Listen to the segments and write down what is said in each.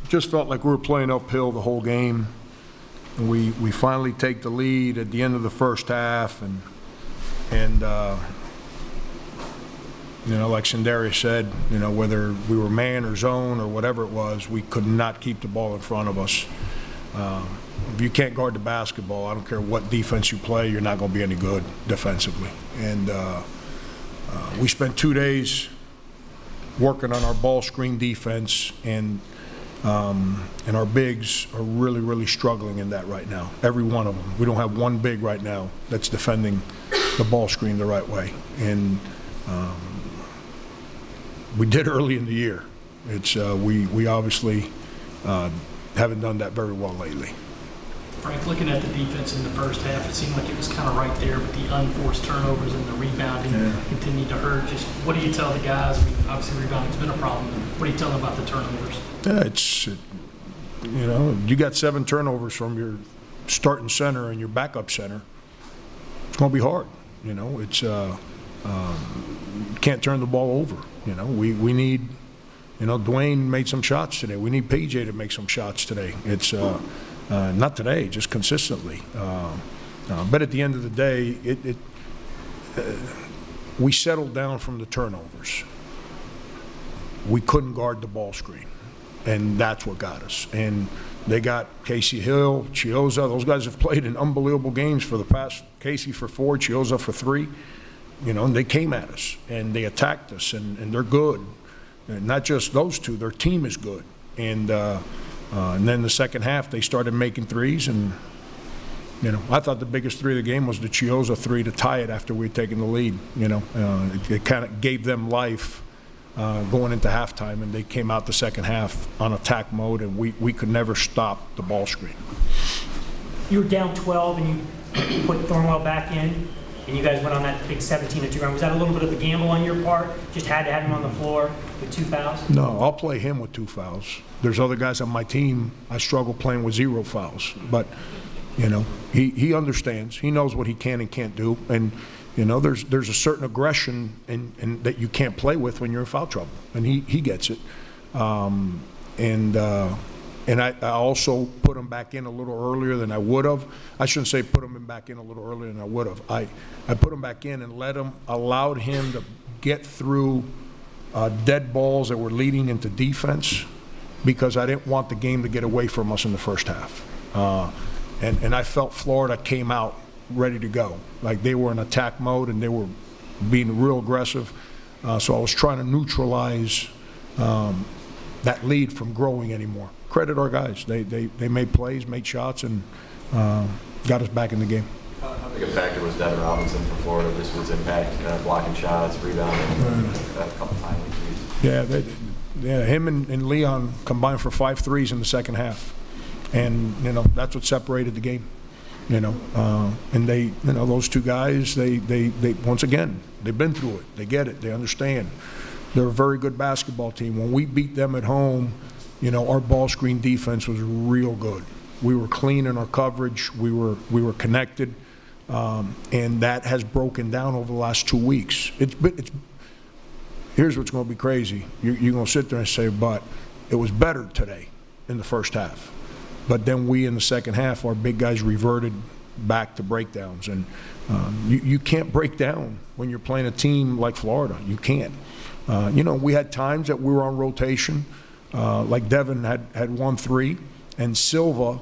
Just felt like we were playing uphill the whole game. And we finally take the lead at the end of the first half, and like Sindarius said, whether we were man or zone or whatever it was, we could not keep the ball in front of us. If you can't guard the basketball, I don't care what defense you play, you're not going to be any good defensively. And we spent 2 days working on our ball screen defense, and our bigs are really, really struggling in that right now. Every one of them. We don't have one big right now that's defending the ball screen the right way. And we did early in the year. It's we obviously haven't done that very well lately. Frank, looking at the defense in the first half, it seemed like it was kind of right there, but the unforced turnovers and the rebounding continued to hurt. Just what do you tell the guys? I mean, obviously rebounding's been a problem. What do you tell them about the turnovers? Yeah, you got 7 turnovers from your starting center and your backup center. It's going to be hard. Can't turn the ball over. We need. Dwayne made some shots today. We need PJ to make some shots today. It's not today, just consistently. But at the end of the day, we settled down from the turnovers. We couldn't guard the ball screen, and that's what got us. And they got Casey Hill, Chiozza. Those guys have played in unbelievable games for the past. Casey for 4, Chiozza for 3. And they came at us, and they attacked us, and they're good. And not just those two, their team is good. And then the second half, they started making threes, and I thought the biggest three of the game was the Chiozza 3 to tie it after we'd taken the lead. It kind of gave them life going into halftime, and they came out the second half on attack mode, and we could never stop the ball screen. You were down 12, and you put Thornwell back in, and you guys went on that big 17-2 run. Was that a little bit of a gamble on your part? Just had to have him on the floor with 2 fouls? No, I'll play him with 2 fouls. There's other guys on my team I struggle playing with 0 fouls. But, he understands. He knows what he can and can't do. And, there's a certain aggression and that you can't play with when you're in foul trouble. And he gets it. And I also put him back in a little earlier than I would have. I shouldn't say put him back in a little earlier than I would have. I put him back in and allowed him to get through dead balls that were leading into defense, because I didn't want the game to get away from us in the first half. And I felt Florida came out ready to go. Like they were in attack mode and they were being real aggressive. So I was trying to neutralize that lead from growing anymore. Credit our guys. They made plays, made shots, and got us back in the game. How big a factor was Devin Robinson for Florida? This was impact, blocking shots, rebounding, a couple times. Yeah, him and Leon combined for 5 threes in the second half, and that's what separated the game. And they, those 2 guys, they once again, they've been through it. They get it. They understand. They're a very good basketball team. When we beat them at home, our ball screen defense was real good. We were clean in our coverage. We were connected, and that has broken down over the last 2 weeks. Here's what's going to be crazy. You're going to sit there and say, but it was better today in the first half. But then we, in the second half, our big guys reverted back to breakdowns. And you can't break down when you're playing a team like Florida. You can't. We had times that we were on rotation. Like Devin had 1 3, and Silva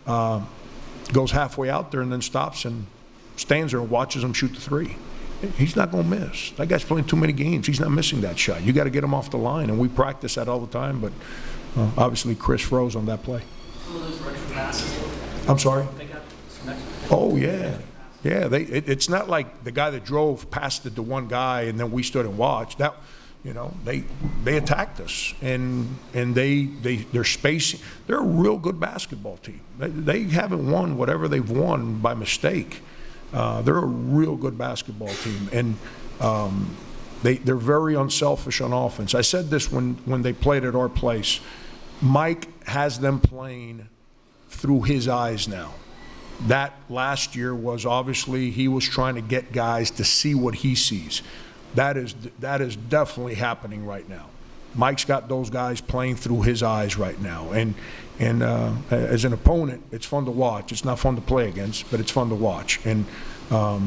goes halfway out there and then stops and stands there and watches him shoot the 3. He's not going to miss. That guy's playing too many games. He's not missing that shot. You got to get him off the line, and we practice that all the time. But obviously, Chris froze on that play. I'm sorry. Oh yeah. Yeah, it's not like the guy that drove passed it to one guy and then we stood and watched. That, they attacked us and they're spacing. They're a real good basketball team. They haven't won whatever they've won by mistake. They're a real good basketball team, and they're very unselfish on offense. I said this when they played at our place. Mike has them playing through his eyes now. That last year was obviously he was trying to get guys to see what he sees. That is definitely happening right now. Mike's got those guys playing through his eyes right now. And as an opponent, it's fun to watch. It's not fun to play against, but it's fun to watch. And a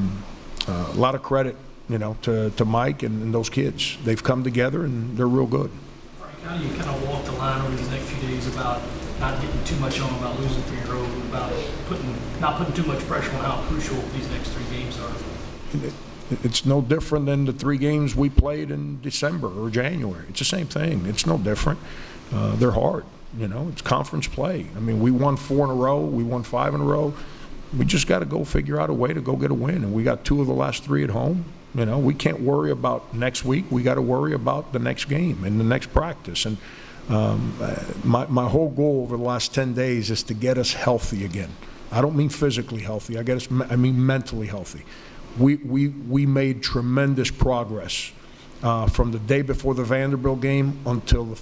lot of credit, to Mike and those kids. They've come together, and they're real good. Frank, how do you kind of walk the line over these next few days about not getting too much on, about losing 3 in a row, about not putting too much pressure on how crucial these next 3 games are? It's no different than the 3 games we played in December or January. It's the same thing. It's no different. They're hard. It's conference play. I mean, we won 4 in a row. We won 5 in a row. We just got to go figure out a way to go get a win. And we got 2 of the last 3 at home. We can't worry about next week. We got to worry about the next game and the next practice. And my whole goal over the last 10 days is to get us healthy again. I don't mean physically healthy. I mean mentally healthy. We made tremendous progress from the day before the Vanderbilt game until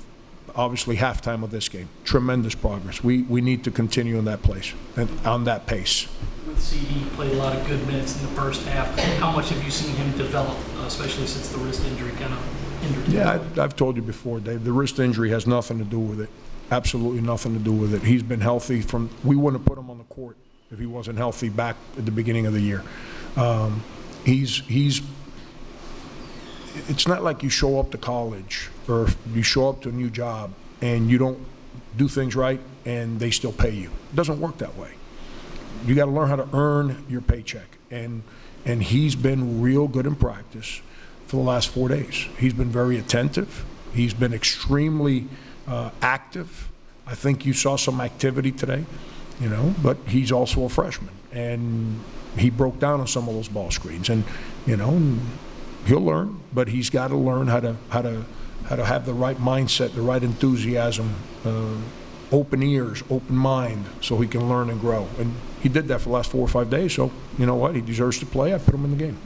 obviously halftime of this game. Tremendous progress. We need to continue in that place and on that pace. With CD, played a lot of good minutes in the first half. How much have you seen him develop, especially since the wrist injury kind of hindered him? Yeah, I've told you before, Dave, the wrist injury has nothing to do with it. Absolutely nothing to do with it. He's been healthy we wouldn't have put him on the court if he wasn't healthy back at the beginning of the year. It's not like you show up to college or you show up to a new job and you don't do things right and they still pay you. It doesn't work that way. You got to learn how to earn your paycheck. And he's been real good in practice for the last 4 days. He's been very attentive. He's been extremely active. I think you saw some activity today, but he's also a freshman. And he broke down on some of those ball screens. And, he'll learn, but he's got to learn how to have the right mindset, the right enthusiasm, open ears, open mind, so he can learn and grow. And he did that for the last 4 or 5 days, so you know what? He deserves to play. I put him in the game.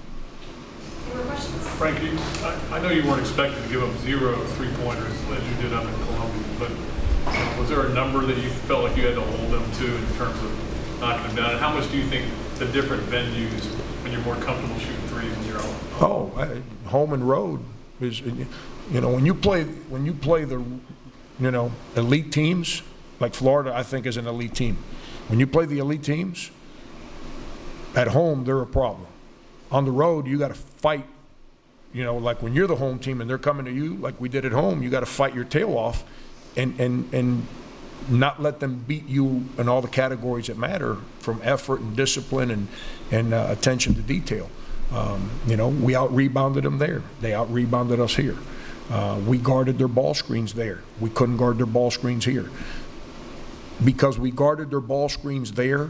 Any more questions? Frank, I know you weren't expected to give up 0 3-pointers as you did up in Columbia, but was there a number that you felt like you had to hold them to in terms of knocking them down? And how much do you think the different venues, when you're more comfortable shooting threes in your own? Home and road is, when you play the, elite teams, like Florida, I think is an elite team. When you play the elite teams, at home, they're a problem. On the road, you got to fight, like when you're the home team and they're coming to you, like we did at home, you got to fight your tail off and not let them beat you in all the categories that matter, from effort and discipline and attention to detail. We out-rebounded them there. They out-rebounded us here. We guarded their ball screens there. We couldn't guard their ball screens here. Because we guarded their ball screens there,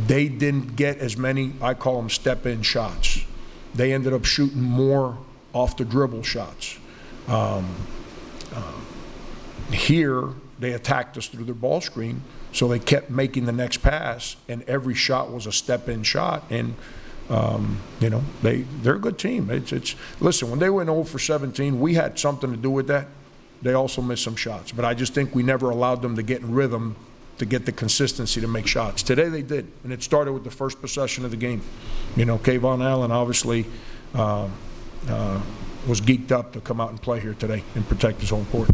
they didn't get as many, I call them step-in shots. They ended up shooting more off the dribble shots. Here, they attacked us through their ball screen, so they kept making the next pass, and every shot was a step-in shot. And they're a good team. Listen, when they went 0 for 17, we had something to do with that. They also missed some shots, but I just think we never allowed them to get in rhythm, to get the consistency to make shots. Today they did, and it started with the first possession of the game. Kayvon Allen obviously was geeked up to come out and play here today and protect his home court.